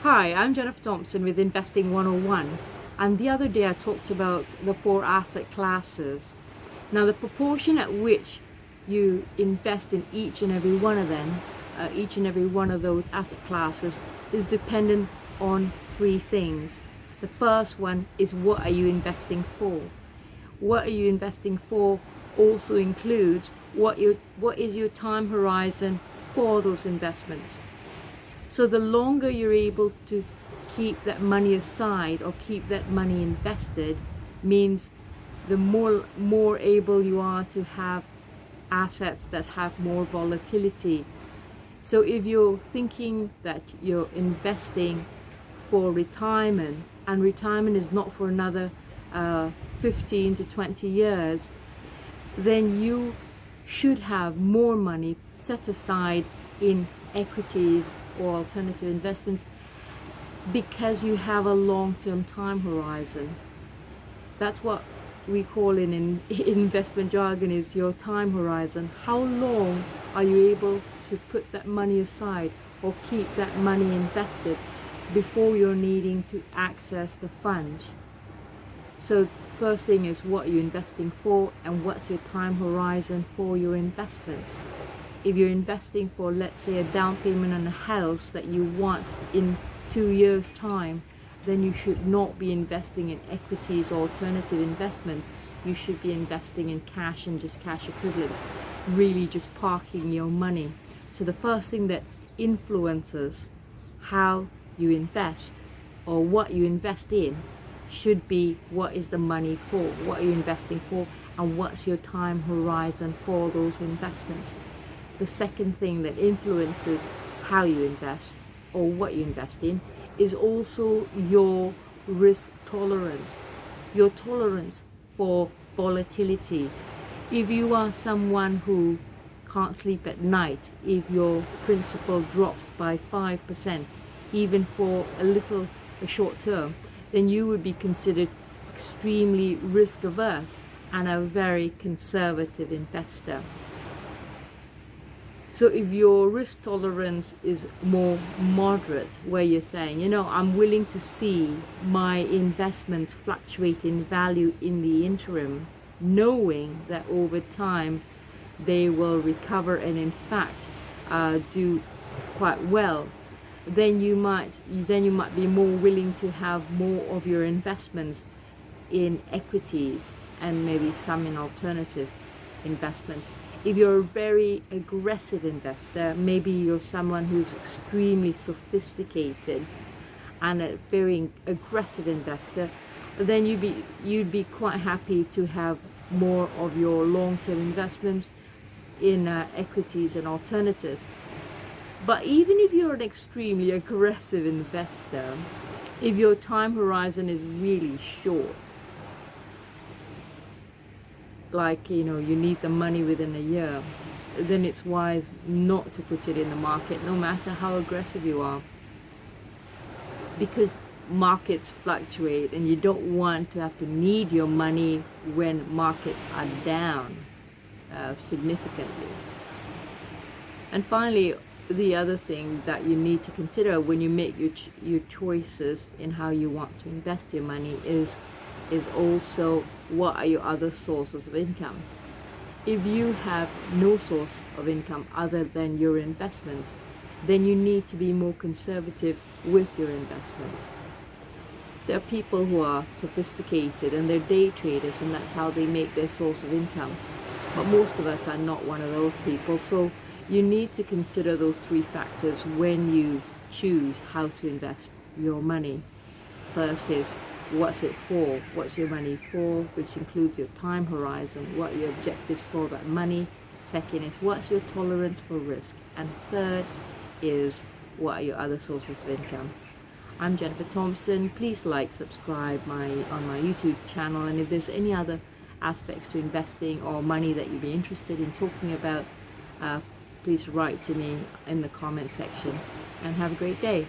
Hi, I'm Jennifer Thompson with Investing 101, and the other day I talked about the 4 asset classes. Now, the proportion at which you invest in each and every one of them, each and every one of those asset classes, is dependent on 3 things. The first one is, what are you investing for? What are you investing for also includes what is your time horizon for those investments. So the longer you're able to keep that money aside or keep that money invested means the more able you are to have assets that have more volatility. So if you're thinking that you're investing for retirement, and retirement is not for another 15 to 20 years, then you should have more money set aside in equities or alternative investments, because you have a long-term time horizon. That's what we call in investment jargon is your time horizon. How long are you able to put that money aside or keep that money invested before you're needing to access the funds? So first thing is, what are you investing for, and what's your time horizon for your investments? If you're investing for, let's say, a down payment on a house that you want in 2 years' time, then you should not be investing in equities or alternative investments. You should be investing in cash and just cash equivalents, really just parking your money. So the first thing that influences how you invest or what you invest in should be, what is the money for, what are you investing for, and what's your time horizon for those investments. The second thing that influences how you invest or what you invest in is also your risk tolerance, your tolerance for volatility. If you are someone who can't sleep at night, if your principal drops by 5%, even for a short term, then you would be considered extremely risk averse and a very conservative investor. So if your risk tolerance is more moderate, where you're saying, I'm willing to see my investments fluctuate in value in the interim, knowing that over time they will recover and in fact do quite well, then you might be more willing to have more of your investments in equities and maybe some in alternative investments. If you're a very aggressive investor, maybe you're someone who's extremely sophisticated and a very aggressive investor, then you'd be quite happy to have more of your long-term investments in equities and alternatives. But even if you're an extremely aggressive investor, if your time horizon is really short, like you need the money within a year, then it's wise not to put it in the market, no matter how aggressive you are, because markets fluctuate and you don't want to have to need your money when markets are down significantly. And finally, the other thing that you need to consider when you make your choices in how you want to invest your money is also, what are your other sources of income? If you have no source of income other than your investments, then you need to be more conservative with your investments. There are people who are sophisticated and they're day traders, and that's how they make their source of income. But most of us are not one of those people. So you need to consider those 3 factors when you choose how to invest your money. First is, what's it for? What's your money for? Which includes your time horizon. What are your objectives for that money? Second is, what's your tolerance for risk? And third is, what are your other sources of income? I'm Jennifer Thompson. Please like, subscribe on my YouTube channel, and if there's any other aspects to investing or money that you'd be interested in talking about, please write to me in the comment section, and have a great day.